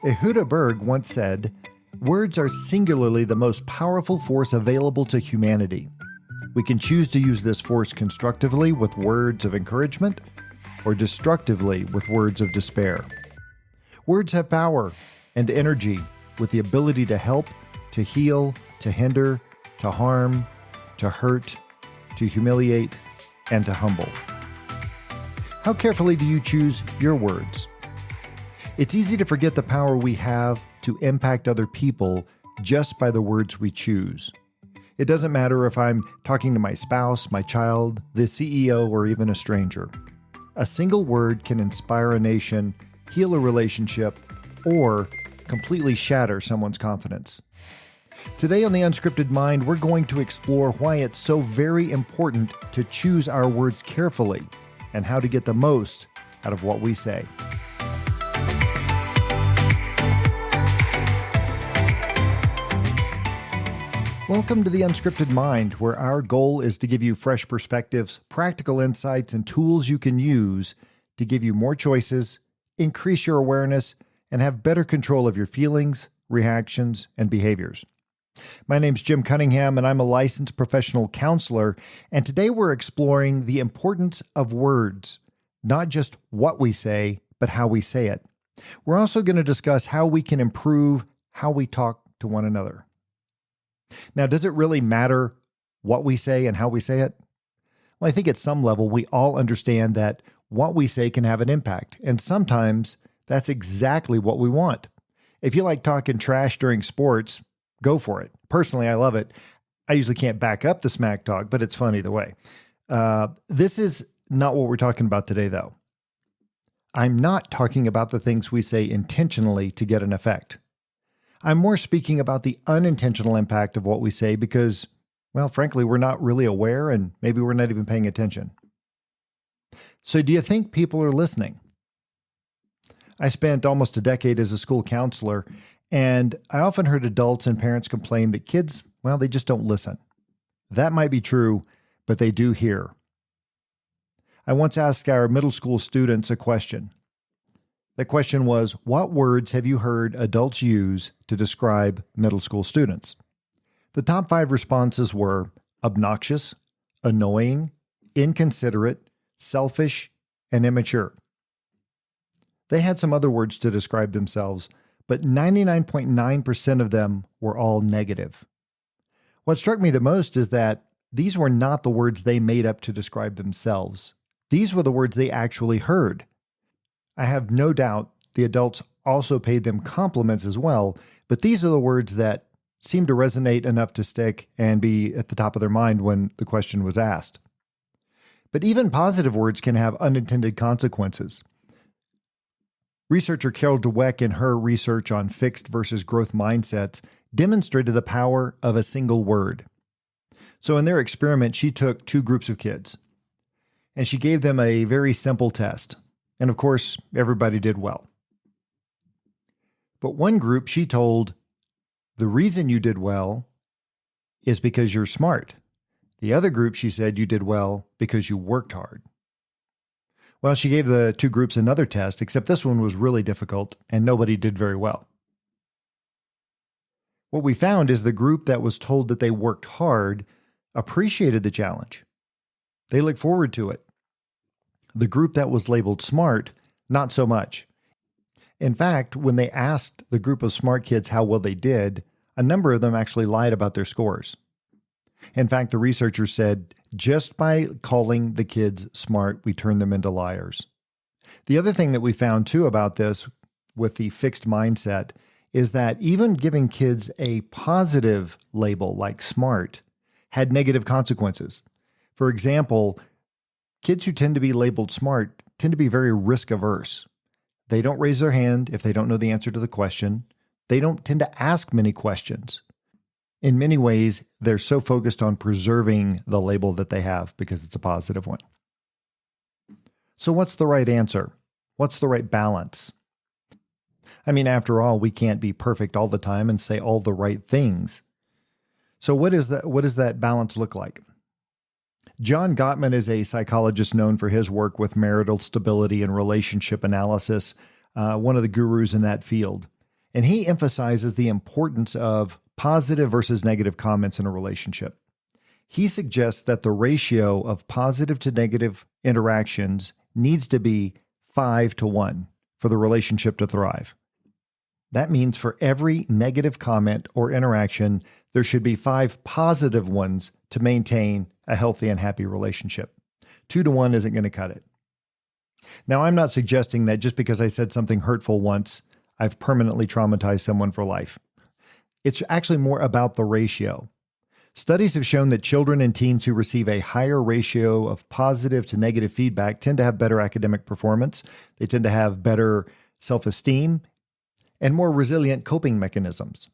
Yehuda Berg once said, "Words are singularly the most powerful force available to humanity. We can choose to use this force constructively with words of encouragement or destructively with words of despair. Words have power and energy with the ability to help, to heal, to hinder, to harm, to hurt, to humiliate, and to humble." How carefully do you choose your words? It's easy to forget the power we have to impact other people just by the words we choose. It doesn't matter if I'm talking to my spouse, my child, the CEO, or even a stranger. A single word can inspire a nation, heal a relationship, or completely shatter someone's confidence. Today on The Unscripted Mind, we're going to explore why it's so very important to choose our words carefully and how to get the most out of what we say. Welcome to The Unscripted Mind, where our goal is to give you fresh perspectives, practical insights, and tools you can use to give you more choices, increase your awareness, and have better control of your feelings, reactions, and behaviors. My name's Jim Cunningham, and I'm a licensed professional counselor, and today we're exploring the importance of words, not just what we say, but how we say it. We're also going to discuss how we can improve how we talk to one another. Now, does it really matter what we say and how we say it? Well, I think at some level we all understand that what we say can have an impact, and sometimes that's exactly what we want. If you like talking trash during sports, go for it. Personally, I love it. I usually can't back up the smack talk, but it's fun either way. This is not what we're talking about today, though. I'm not talking about the things we say intentionally to get an effect. I'm more speaking about the unintentional impact of what we say because, well, frankly, we're not really aware and maybe we're not even paying attention. So do you think people are listening? I spent almost a decade as a school counselor, and I often heard adults and parents complain that kids, well, they just don't listen. That might be true, but they do hear. I once asked our middle school students a question. The question was, what words have you heard adults use to describe middle school students? The top 5 responses were obnoxious, annoying, inconsiderate, selfish, and immature. They had some other words to describe themselves, but 99.9% of them were all negative. What struck me the most is that these were not the words they made up to describe themselves. These were the words they actually heard. I have no doubt the adults also paid them compliments as well, but these are the words that seemed to resonate enough to stick and be at the top of their mind when the question was asked. But even positive words can have unintended consequences. Researcher Carol Dweck, in her research on fixed versus growth mindsets, demonstrated the power of a single word. So in their experiment, she took 2 groups of kids, and she gave them a very simple test. And of course, everybody did well. But one group, she told, the reason you did well is because you're smart. The other group, she said, you did well because you worked hard. Well, she gave the 2 groups another test, except this one was really difficult and nobody did very well. What we found is the group that was told that they worked hard appreciated the challenge. They looked forward to it. The group that was labeled smart, not so much. In fact, when they asked the group of smart kids how well they did, a number of them actually lied about their scores. In fact, the researchers said, just by calling the kids smart, we turn them into liars. The other thing that we found too about this with the fixed mindset is that even giving kids a positive label like smart had negative consequences. For example, kids who tend to be labeled smart tend to be very risk averse. They don't raise their hand if they don't know the answer to the question. They don't tend to ask many questions. In many ways, they're so focused on preserving the label that they have because it's a positive one. So what's the right answer? What's the right balance? I mean, after all, we can't be perfect all the time and say all the right things. So what does that balance look like? John Gottman is a psychologist known for his work with marital stability and relationship analysis, one of the gurus in that field. And he emphasizes the importance of positive versus negative comments in a relationship. He suggests that the ratio of positive to negative interactions needs to be 5-1 for the relationship to thrive. That means for every negative comment or interaction, there should be 5 positive ones to maintain a healthy and happy relationship. 2-1 isn't going to cut it. Now, I'm not suggesting that just because I said something hurtful once, I've permanently traumatized someone for life. It's actually more about the ratio. Studies have shown that children and teens who receive a higher ratio of positive to negative feedback tend to have better academic performance. They tend to have better self-esteem and more resilient coping mechanisms.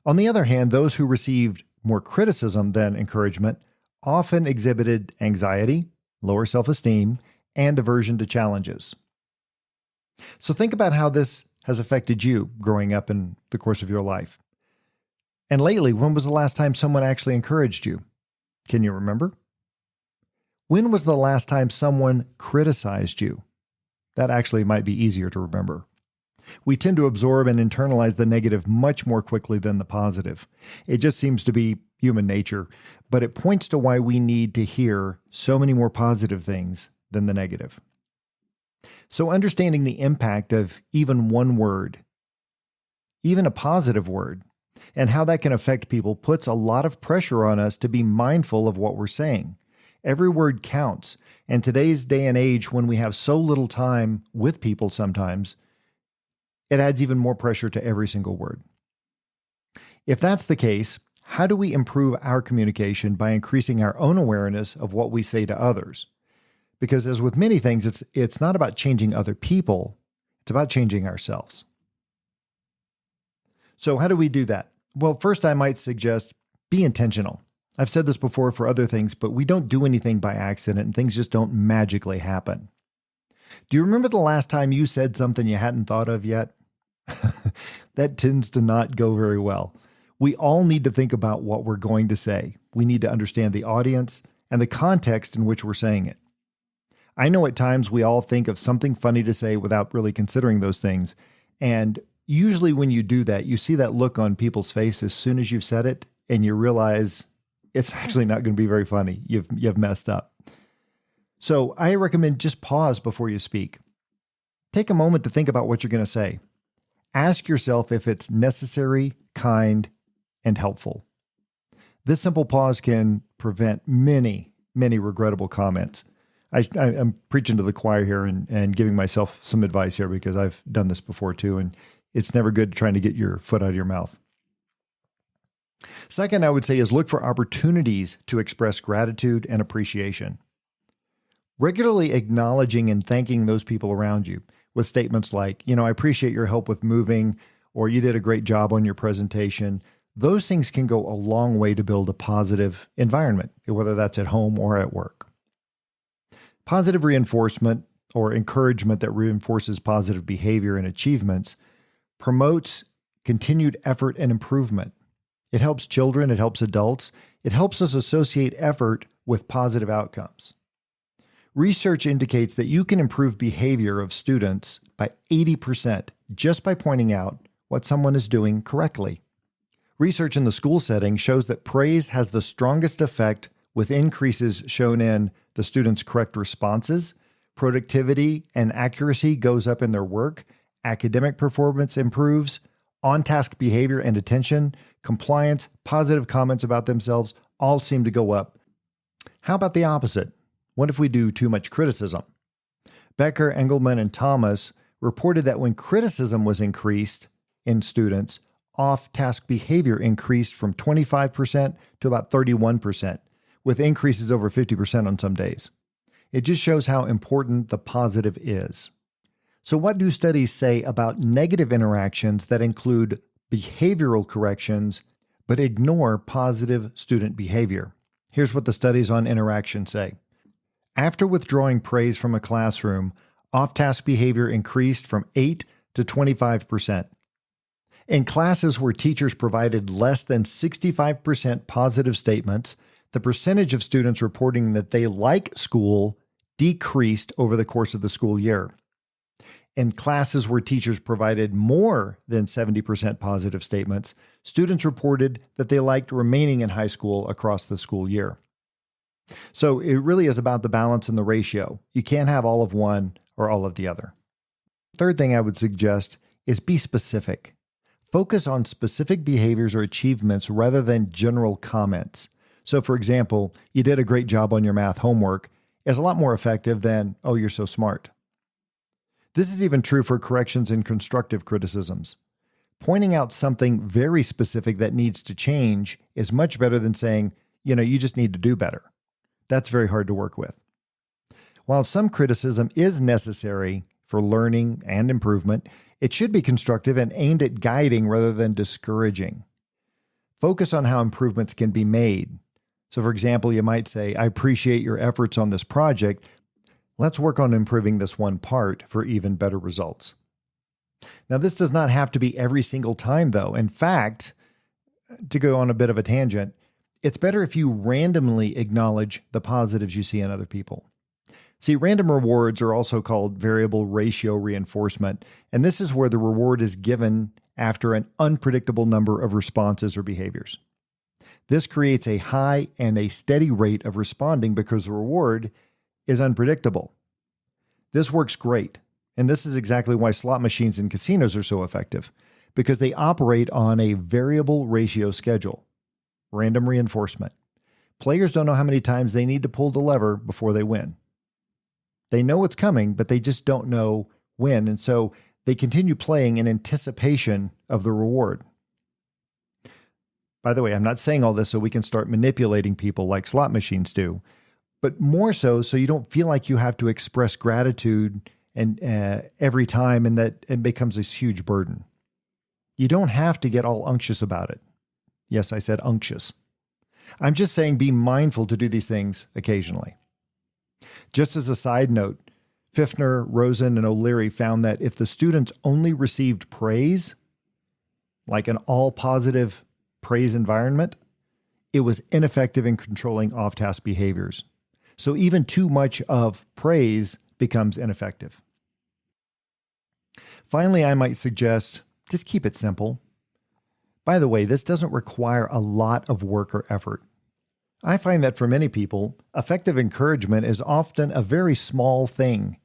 On the other hand, those who received more criticism than encouragement often exhibited anxiety, lower self-esteem, and aversion to challenges. So think about how this has affected you growing up in the course of your life. And lately, when was the last time someone actually encouraged you? Can you remember? When was the last time someone criticized you? That actually might be easier to remember. We tend to absorb and internalize the negative much more quickly than the positive. It just seems to be human nature, but it points to why we need to hear so many more positive things than the negative. So understanding the impact of even one word, even a positive word, and how that can affect people puts a lot of pressure on us to be mindful of what we're saying. Every word counts. And today's day and age, when we have so little time with people sometimes, it adds even more pressure to every single word. If that's the case, how do we improve our communication by increasing our own awareness of what we say to others? Because as with many things, it's not about changing other people, it's about changing ourselves. So how do we do that? Well, first I might suggest be intentional. I've said this before for other things, but we don't do anything by accident and things just don't magically happen. Do you remember the last time you said something you hadn't thought of yet? That tends to not go very well. We all need to think about what we're going to say. We need to understand the audience and the context in which we're saying it. I know at times we all think of something funny to say without really considering those things. And usually when you do that, you see that look on people's face as soon as you've said it, and you realize it's actually not going to be very funny. You've messed up. So I recommend just pause before you speak. Take a moment to think about what you're going to say. Ask yourself if it's necessary, kind, and helpful. This simple pause can prevent many, many regrettable comments. I'm preaching to the choir here and giving myself some advice here because I've done this before too, and it's never good trying to get your foot out of your mouth. Second, I would say is look for opportunities to express gratitude and appreciation. Regularly acknowledging and thanking those people around you with statements like, I appreciate your help with moving, or you did a great job on your presentation. Those things can go a long way to build a positive environment, whether that's at home or at work. Positive reinforcement or encouragement that reinforces positive behavior and achievements promotes continued effort and improvement. It helps children, it helps adults, it helps us associate effort with positive outcomes. Research indicates that you can improve behavior of students by 80% just by pointing out what someone is doing correctly. Research in the school setting shows that praise has the strongest effect with increases shown in the students' correct responses, productivity and accuracy goes up in their work, academic performance improves, on-task behavior and attention, compliance, positive comments about themselves all seem to go up. How about the opposite? What if we do too much criticism? Becker, Engelman, and Thomas reported that when criticism was increased in students, off-task behavior increased from 25% to about 31%, with increases over 50% on some days. It just shows how important the positive is. So what do studies say about negative interactions that include behavioral corrections but ignore positive student behavior? Here's what the studies on interaction say. After withdrawing praise from a classroom, off-task behavior increased from 8 to 25%. In classes where teachers provided less than 65% positive statements, the percentage of students reporting that they like school decreased over the course of the school year. In classes where teachers provided more than 70% positive statements, students reported that they liked remaining in high school across the school year. So it really is about the balance and the ratio. You can't have all of one or all of the other. Third thing I would suggest is be specific. Focus on specific behaviors or achievements rather than general comments. So for example, you did a great job on your math homework is a lot more effective than, oh, you're so smart. This is even true for corrections and constructive criticisms. Pointing out something very specific that needs to change is much better than saying, you just need to do better. That's very hard to work with. While some criticism is necessary for learning and improvement, it should be constructive and aimed at guiding rather than discouraging. Focus on how improvements can be made. So for example, you might say, I appreciate your efforts on this project. Let's work on improving this one part for even better results. Now, this does not have to be every single time, though. In fact, to go on a bit of a tangent, it's better if you randomly acknowledge the positives you see in other people. See, random rewards are also called variable ratio reinforcement, and this is where the reward is given after an unpredictable number of responses or behaviors. This creates a high and a steady rate of responding because the reward is unpredictable. This works great, and this is exactly why slot machines in casinos are so effective, because they operate on a variable ratio schedule, random reinforcement. Players don't know how many times they need to pull the lever before they win. They know it's coming, but they just don't know when, and so they continue playing in anticipation of the reward. By the way, I'm not saying all this so we can start manipulating people like slot machines do, but more so you don't feel like you have to express gratitude and every time, and that it becomes this huge burden. You don't have to get all unctuous about it. Yes, I said unctuous. I'm just saying be mindful to do these things occasionally. Just as a side note, Pfiffner, Rosen, and O'Leary found that if the students only received praise, like an all-positive praise environment, it was ineffective in controlling off-task behaviors. So even too much of praise becomes ineffective. Finally, I might suggest just keep it simple. By the way, this doesn't require a lot of work or effort. I find that for many people, effective encouragement is often a very small thing.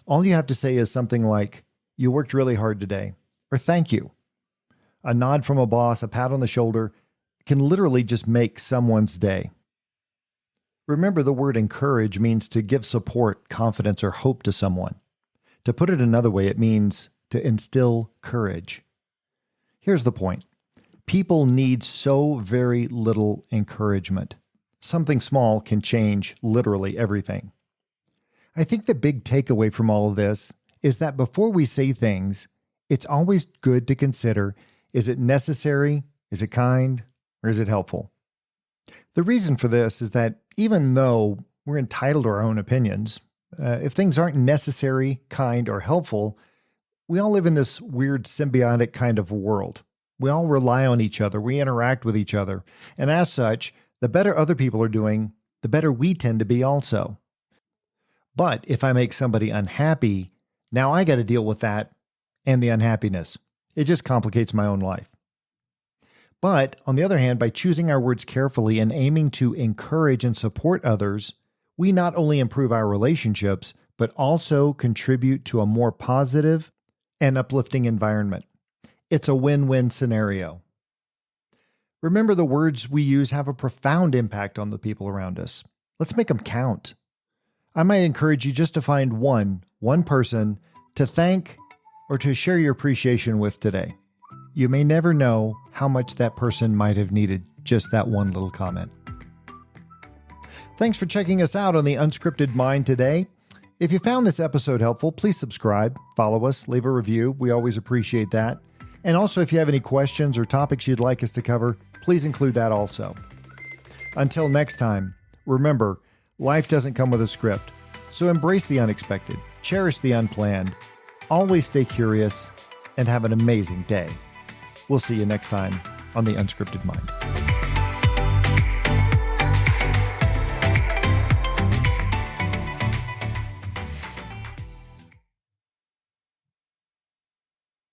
All you have to say is something like, "You worked really hard today," or "Thank you." A nod from a boss, a pat on the shoulder, can literally just make someone's day. Remember, the word encourage means to give support, confidence, or hope to someone. To put it another way, it means to instill courage. Here's the point. People need so very little encouragement. Something small can change literally everything. I think the big takeaway from all of this is that before we say things, it's always good to consider, is it necessary, is it kind, or is it helpful? The reason for this is that even though we're entitled to our own opinions, if things aren't necessary, kind, or helpful, we all live in this weird symbiotic kind of world. We all rely on each other. We interact with each other. And as such, the better other people are doing, the better we tend to be also. But if I make somebody unhappy, now I got to deal with that and the unhappiness. It just complicates my own life. But on the other hand, by choosing our words carefully and aiming to encourage and support others, we not only improve our relationships, but also contribute to a more positive and uplifting environment. It's a win-win scenario. Remember, the words we use have a profound impact on the people around us. Let's make them count. I might encourage you just to find one person to thank or to share your appreciation with today. You may never know how much that person might have needed just that one little comment. Thanks for checking us out on the Unscripted Mind today. If you found this episode helpful, please subscribe, follow us, leave a review. We always appreciate that. And also, if you have any questions or topics you'd like us to cover, please include that also. Until next time, remember, life doesn't come with a script. So embrace the unexpected, cherish the unplanned, always stay curious, and have an amazing day. We'll see you next time on The Unscripted Mind.